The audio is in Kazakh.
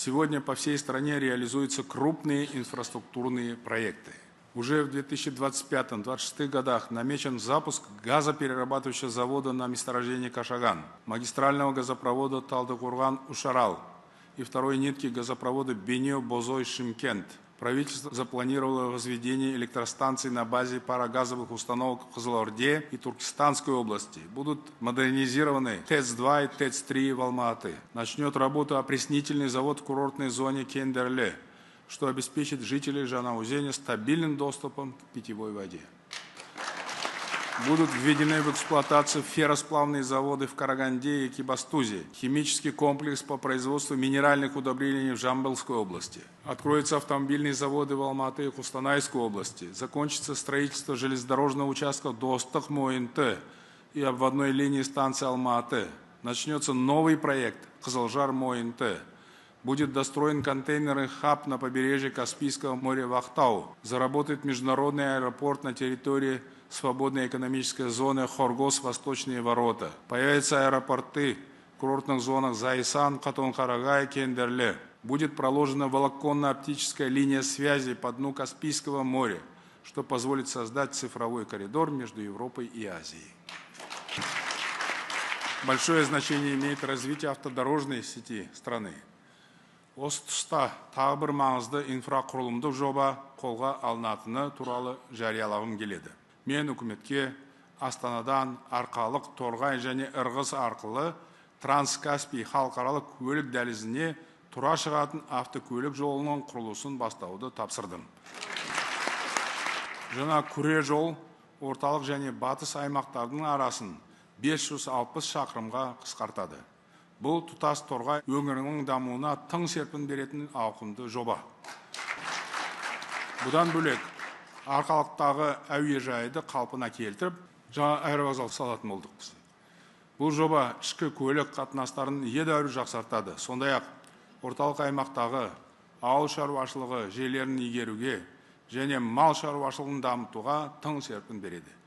Сегодня по всей стране реализуются крупные инфраструктурные проекты. Уже в 2025-2026 годах намечен запуск газоперерабатывающего завода на месторождении Кашаган, магистрального газопровода Талдыкурган-Ушарал и второй нитки газопровода Бейнеу-Бозой-Шымкент. Правительство запланировало возведение электростанций на базе парогазовых установок в Кызылорде и Туркестанской области. Будут модернизированы ТЭЦ-2 и ТЭЦ-3 в Алма-Аты. Начнет работу опреснительный завод в курортной зоне Кендерле, что обеспечит жителей Жанаузена стабильным доступом к питьевой воде. Будут введены в эксплуатацию ферросплавные заводы в Караганде и Экибастузе, химический комплекс по производству минеральных удобрений в Жамбылской области. Откроются автомобильные заводы в Алматы и Кустанайской области. Закончится строительство железнодорожного участка Достық-Мойынты и обводной линии станции Алма-Аты. Начнется новый проект Кызылжар-Мойынты. Будет достроен контейнерный хаб на побережье Каспийского моря в Ахтау. Заработает международный аэропорт на территории свободной экономической зоны Хоргос-Восточные ворота. Появятся аэропорты в курортных зонах Зайсан, Катон-Карагай, Кендерле. Будет проложена волоконно-оптическая линия связи по дну Каспийского моря, что позволит создать цифровой коридор между Европой и Азией. Большое значение имеет развитие автодорожной сети страны. Осы тұста тағы бір маңызды инфрақұрылымдық жоба қолға алынатыны туралы жариялағым келеді. Мен үкіметке Астанадан Арқалық, Торғай және Ырғыз арқылы Транскаспий халықаралық көлік дәлізіне тұра шығатын автокөлік жолының құрылысын бастауды тапсырдым. Жаңа күре жол орталық және батыс аймақтардың арасын 560 шақырымға қысқартады. Бұл тұтас Торғай өңірінің дамуына тың серпін беретін ауқымды жоба. Бұдан бөлек Арқалықтағы әуежайды қалпына келтіріп, жаңа аэровокзал салатын болдық біз. Бұл жоба ішкі көлік қатынастарын едәуір жақсартады. Сондай-ақ орталық аймақтағы ауыл шаруашылығы жерлерін игеруге және мал шаруашылығын дамытуға тың серпін береді.